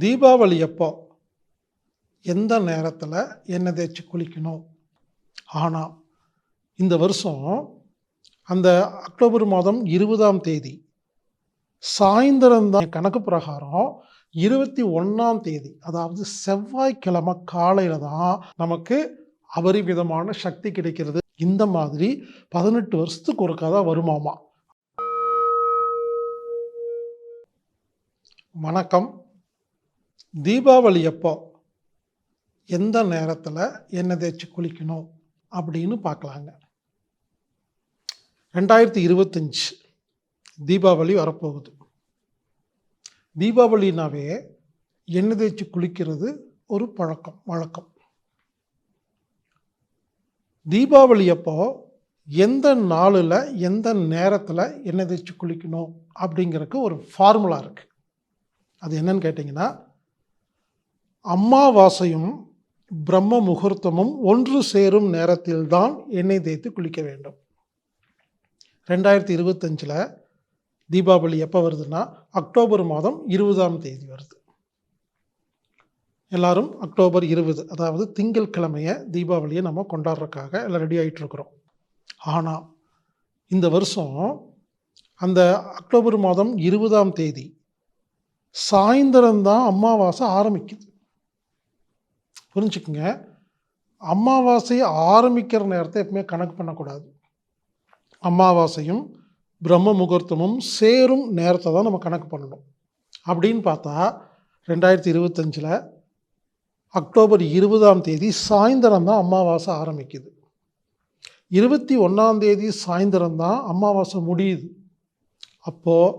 தீபாவளி அப்போ எந்த நேரத்தில் எண்ணெய் தேய்ச்சி குளிக்கணும்? ஆனால் இந்த வருஷம் அந்த அக்டோபர் மாதம் 20ஆம் தேதி சாயந்தரம் தான் கணக்கு பிரகாரம் 21ஆம் தேதி, அதாவது செவ்வாய்க்கிழமை காலையில் தான் நமக்கு அபரிமிதமான சக்தி கிடைக்கிறது. இந்த மாதிரி 18 வருஷத்துக்கு ஒருக்கா தான் வருமாமா. வணக்கம். தீபாவளி அப்போ எந்த நேரத்தில் எண்ணெய் தேய்ச்சி குளிக்கணும் அப்படின்னு பார்க்கலாங்க. 2025 தீபாவளி வரப்போகுது. தீபாவளினாவே எண்ணெய் தேய்ச்சி குளிக்கிறது ஒரு வழக்கம். தீபாவளி அப்போ எந்த நாளில் எந்த நேரத்தில் எண்ணெய் தேய்ச்சி குளிக்கணும் அப்படிங்கிறதுக்கு ஒரு ஃபார்முலா இருக்குது. அது என்னன்னு கேட்டிங்கன்னா, அமாவாசையும் பிரம்ம முகூர்த்தமும் ஒன்று சேரும் நேரத்தில்தான் எண்ணெய் தேய்த்து குளிக்க வேண்டும். 2025 தீபாவளி எப்போ வருதுன்னா, அக்டோபர் மாதம் 20ஆம் தேதி வருது. எல்லாரும் அக்டோபர் 20, அதாவது திங்கட்கிழமைய தீபாவளியை நம்ம கொண்டாடுறதுக்காக எல்லாம் ரெடி ஆகிட்டு இருக்கிறோம். ஆனால் இந்த வருஷம் அந்த அக்டோபர் மாதம் 20ஆம் தேதி சாயந்தரம்தான் அமாவாசை ஆரம்பிக்குது. புரிஞ்சுக்குங்க, அமாவாசை ஆரம்பிக்கிற நேரத்தை எப்பவுமே கணக்கு பண்ணக்கூடாது. அமாவாசையும் பிரம்ம முகூர்த்தமும் சேரும் நேரத்தை தான் நம்ம கணக்கு பண்ணணும். அப்படின்னு பார்த்தா 2025 அக்டோபர் 20ஆம் தேதி சாயந்தரம் தான் அமாவாசை ஆரம்பிக்குது. 21ஆம் தேதி சாயந்தரம் தான் அமாவாசை முடியுது. அப்போது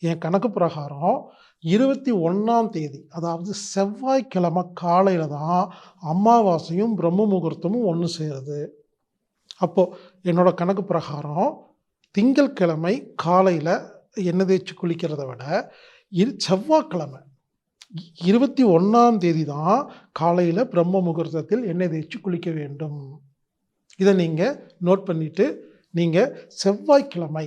என் கணக்கு பிரகாரம் 21ஆம் தேதி, அதாவது செவ்வாய்க்கிழமை காலையில் தான் அமாவாசையும் பிரம்ம முகூர்த்தமும் ஒன்று சேருது. அப்போது என்னோடய கணக்கு பிரகாரம் திங்கட்கிழமை காலையில் எண்ணெய் தேய்ச்சி குளிக்கிறத விட செவ்வாய்க்கிழமை 21ஆம் தேதி தான் காலையில் பிரம்ம முகூர்த்தத்தில் எண்ணெய் தேய்ச்சி குளிக்க வேண்டும். இதை நீங்கள் நோட் பண்ணிவிட்டு நீங்கள் செவ்வாய்க்கிழமை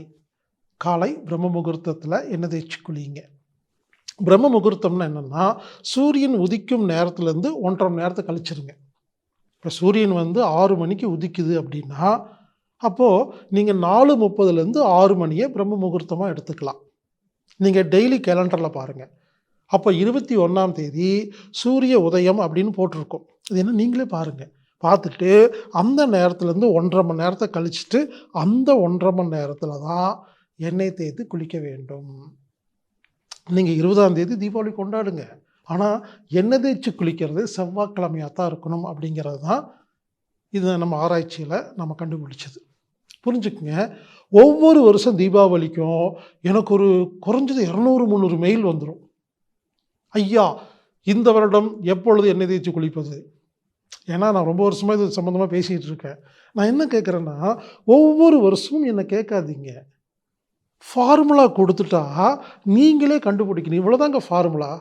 காலை பிரம்ம முகூர்த்தத்தில் எண்ணெய் தேய்ச்சி குளிங்க. பிரம்ம முகூர்த்தம்னா என்னென்னா, சூரியன் உதிக்கும் நேரத்துலேருந்து 1.5 மணி நேரத்தை கழிச்சிருங்க. இப்போ சூரியன் 6 மணிக்கு உதிக்குது அப்படின்னா, அப்போது நீங்கள் 4:30 6 மணியை பிரம்ம முகூர்த்தமாக எடுத்துக்கலாம். நீங்கள் டெய்லி கேலண்டரில் பாருங்கள். அப்போ 21ஆம் தேதி சூரிய உதயம் அப்படின்னு போட்டிருக்கோம். இது என்ன நீங்களே பாருங்கள். பார்த்துட்டு அந்த நேரத்துலேருந்து 1.5 மணி நேரத்தை கழிச்சிட்டு அந்த 1.5 மணி நேரத்தில் தான் எண்ணெய் தேய்த்து குளிக்க வேண்டும். நீங்கள் 20ஆம் தேதி தீபாவளி கொண்டாடுங்க. ஆனால் எண்ணெய் தேய்ச்சி குளிக்கிறது செவ்வாய்க்கிழமையாக தான் இருக்கணும் அப்படிங்கிறது தான் இது நம்ம ஆராய்ச்சியில் நம்ம கண்டுபிடிச்சது. புரிஞ்சுக்குங்க, ஒவ்வொரு வருஷம் தீபாவளிக்கும் எனக்கு ஒரு குறைஞ்சது 200-300 மெயில் வந்துடும். ஐயா, இந்த வருடம் எப்பொழுது எண்ணெய் தேய்ச்சி குளிப்பது? ஏன்னா நான் ரொம்ப வருஷமாக இது சம்மந்தமாக பேசிகிட்டு இருக்கேன். நான் என்ன கேட்குறேன்னா, ஒவ்வொரு வருஷமும் என்னை கேட்காதீங்க. ஃபார்முலா கொடுத்துட்டா நீங்களே கண்டுபிடிக்கணும். இவ்வளோதாங்க ஃபார்முலா.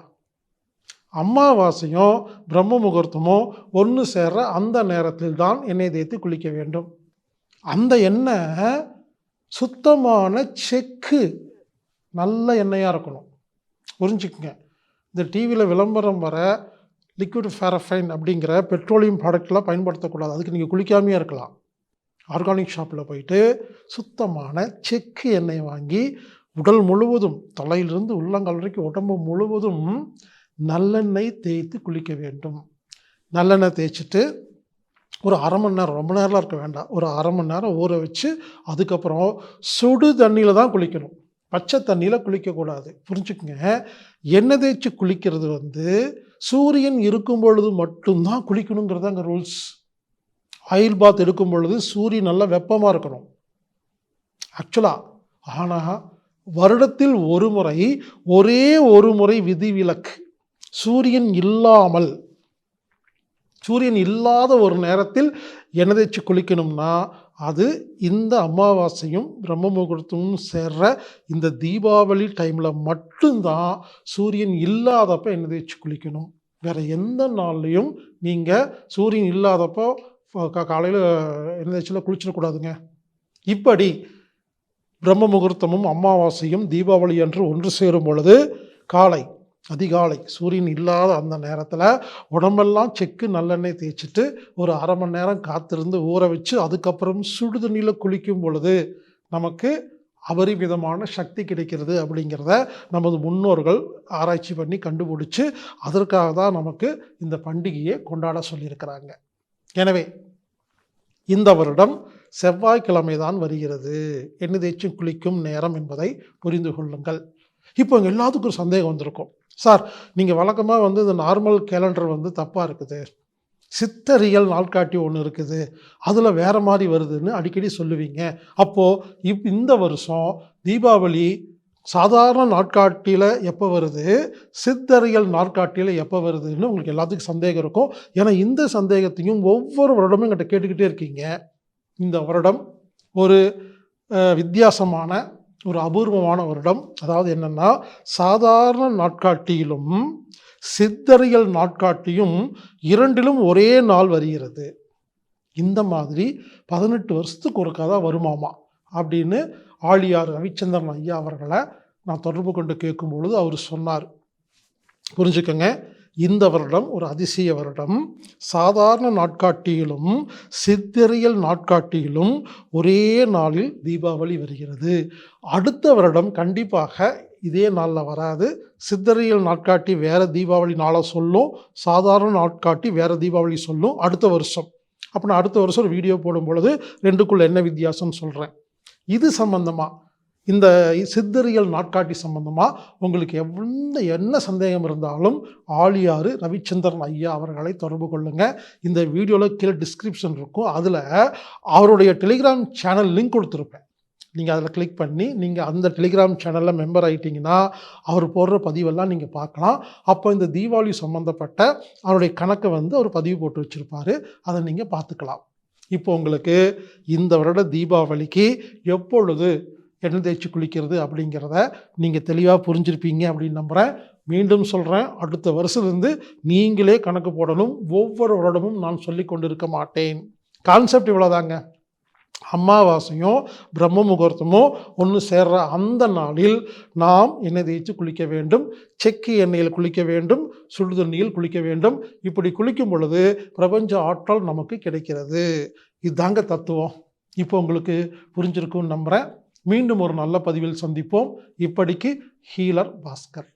அமாவாசையும் பிரம்ம முகூர்த்தமும் ஒன்று சேர்ற அந்த நேரத்தில் தான் எண்ணெய் தேய்த்து குளிக்க வேண்டும். அந்த எண்ணெய் சுத்தமான செக்கு நல்ல எண்ணெயாக இருக்கணும். புரிஞ்சுக்குங்க, இந்த டிவியில் விளம்பரம் வர லிக்விட் ஃபேரஃபைன் அப்படிங்கிற பெட்ரோலியம் ப்ராடக்ட்லாம் பயன்படுத்தக்கூடாது. அதுக்கு நீங்கள் குளிக்காமையே இருக்கலாம். ஆர்கானிக் ஷாப்பில் போயிட்டு சுத்தமான செக்கு எண்ணெய் வாங்கி உடல் முழுவதும், தலையிலிருந்து உள்ளங்கால் வரைக்கும் உடம்பு முழுவதும் நல்லெண்ணெய் தேய்த்து குளிக்க வேண்டும். நல்லெண்ணெய் தேய்ச்சிட்டு ஒரு 1/2 மணி நேரம், ரொம்ப நேரம்லாம் இருக்க வேண்டாம், ஒரு 1/2 மணி நேரம் ஊற வச்சு அதுக்கப்புறம் சுடு தண்ணியில் தான் குளிக்கணும். பச்சை தண்ணியில் குளிக்கக்கூடாது. புரிஞ்சுக்குங்க, எண்ணெய் தேய்ச்சி குளிக்கிறது சூரியன் இருக்கும் பொழுது மட்டும்தான் குளிக்கணுங்கிறது அங்கே ரூல்ஸ். ஆயில் பாத் எடுக்கும் பொழுது சூரியன் நல்லா வெப்பமாக இருக்கணும் ஆக்சுவலாக. ஆனால் வருடத்தில் ஒரு முறை, ஒரே ஒரு முறை விதிவிலக்கு, சூரியன் இல்லாத ஒரு நேரத்தில் எண்ணெய் தேய்ச்சி குளிக்கணும்னா அது இந்த அமாவாசையும் பிரம்ம முகூர்த்தமும் சேர்ற இந்த தீபாவளி டைமில் மட்டும்தான். சூரியன் இல்லாதப்போ எண்ணெய் தேய்ச்சி குளிக்கணும். வேறு எந்த நாள்லையும் நீங்கள் சூரியன் இல்லாதப்போ காலையில் எண்ணெய் தேய்ச்சியில் குளிச்சிடக்கூடாதுங்க. இப்படி பிரம்ம முகூர்த்தமும் அமாவாசையும் தீபாவளி அன்று ஒன்று சேரும் பொழுது காலை அதிகாலை சூரியன் இல்லாத அந்த நேரத்தில் உடம்பெல்லாம் செக்கு நல்லெண்ணெய் தேய்ச்சிட்டு ஒரு அரை மணி நேரம் காத்திருந்து ஊற வச்சு அதுக்கப்புறம் சுடு தண்ணியில் குளிக்கும் பொழுது நமக்கு அபரிமிதமான சக்தி கிடைக்கிறது அப்படிங்கிறத நமது முன்னோர்கள் ஆராய்ச்சி பண்ணி கண்டுபிடிச்சு அதற்காக தான் நமக்கு இந்த பண்டிகையை கொண்டாட சொல்லியிருக்கிறாங்க. எனவே இந்த வருடம் செவ்வாய்க்கிழமை தான் வருகிறது எண்ணெய் தேய்ச்சி குளிக்கும் நேரம் என்பதை புரிந்து கொள்ளுங்கள். இப்போ இங்கே எல்லாத்துக்கும் ஒரு சந்தேகம் வந்திருக்கும், சார் நீங்கள் வழக்கமாக இந்த நார்மல் கேலண்டர் தப்பாக இருக்குது, சித்தரியல் நாட்காட்டி ஒன்று இருக்குது, அதில் வேறு மாதிரி வருதுன்னு அடிக்கடி சொல்லுவீங்க. அப்போது இந்த வருஷம் தீபாவளி சாதாரண நாட்காட்டியில் எப்போ வருது, சித்தரியல் நாட்காட்டியில் எப்போ வருதுன்னு உங்களுக்கு எல்லாத்துக்கும் சந்தேகம் இருக்கும். ஏன்னா இந்த சந்தேகத்தையும் ஒவ்வொரு வருடமும் எங்கிட்ட கேட்டுக்கிட்டே இருக்கீங்க. இந்த வருடம் ஒரு வித்தியாசமான ஒரு அபூர்வமான வருடம். அதாவது என்னென்னா, சாதாரண நாட்காட்டியிலும் சித்தரியல் நாட்காட்டியும் இரண்டிலும் ஒரே நாள் வருகிறது. இந்த மாதிரி 18 வருஷத்துக்கு ஒருக்கா தான் வருமாமா அப்படின்னு ஆழியார் ரவிச்சந்திரன் ஐயா அவர்களை நான் தொடர்பு கொண்டு கேட்கும் பொழுது அவர் சொன்னார். புரிஞ்சுக்கங்க, இந்த வருடம் ஒரு அதிசய வருடம். சாதாரண நாட்காட்டியிலும் சித்தரியல் நாட்காட்டியிலும் ஒரே நாளில் தீபாவளி வருகிறது. அடுத்த வருடம் கண்டிப்பாக இதே நாளில் வராது. சித்தரியல் நாட்காட்டி வேறு தீபாவளி நாளை சொல்லும், சாதாரண நாட்காட்டி வேறு தீபாவளி சொல்லும் அடுத்த வருஷம். அப்போ நான் அடுத்த வருஷம் ஒரு வீடியோ போடும் பொழுது ரெண்டுக்குள்ள என்ன வித்தியாசம்னு சொல்கிறேன். இது சம்பந்தமாக, இந்த சித்தரியல் நாட்காட்டி சம்பந்தமாக உங்களுக்கு என்ன சந்தேகம் இருந்தாலும் ஆழியாறு ரவிச்சந்திரன் ஐயா அவர்களை தொடர்பு கொள்ளுங்கள். இந்த வீடியோவில் கீழே டிஸ்கிரிப்ஷன் இருக்கும், அதில் அவருடைய டெலிகிராம் சேனல் லிங்க் கொடுத்துருப்பேன். நீங்கள் அதில் கிளிக் பண்ணி நீங்கள் அந்த டெலிகிராம் சேனலில் மெம்பர் ஆகிட்டிங்கன்னா அவர் போடுற பதிவெல்லாம் நீங்கள் பார்க்கலாம். அப்போ இந்த தீபாவளி சம்மந்தப்பட்ட அவருடைய கணக்கை அவர் பதிவு போட்டு வச்சுருப்பார், அதை நீங்கள் பார்த்துக்கலாம். இப்போ உங்களுக்கு இந்த வருட தீபாவளிக்கு எப்பொழுது எண்ணெய் தேய்ச்சி குளிக்கிறது அப்படிங்கிறத நீங்கள் தெளிவாக புரிஞ்சிருப்பீங்க அப்படின்னு நம்புகிறேன். மீண்டும் சொல்கிறேன், அடுத்த வருஷத்துலேருந்து நீங்களே கணக்கு போடணும். ஒவ்வொரு வருடமும் நான் சொல்லி கொண்டு இருக்க மாட்டேன். கான்செப்ட் இவ்வளோதாங்க. அமாவாசையும் பிரம்ம முகூர்த்தமும் ஒன்று சேர்ற அந்த நாளில் நாம் எண்ணெய் தேய்ச்சி குளிக்க வேண்டும், செக்கு எண்ணெயில் குளிக்க வேண்டும், சுடு தண்ணியில் குளிக்க வேண்டும். இப்படி குளிக்கும் பொழுது பிரபஞ்ச ஆற்றல் நமக்கு கிடைக்கிறது. இதுதாங்க தத்துவம். இப்போ உங்களுக்கு புரிஞ்சிருக்கும்னு நம்புகிறேன். மீண்டும் ஒரு நல்ல பதிவில் சந்திப்போம். இப்படிக்கு ஹீலர் பாஸ்கர்.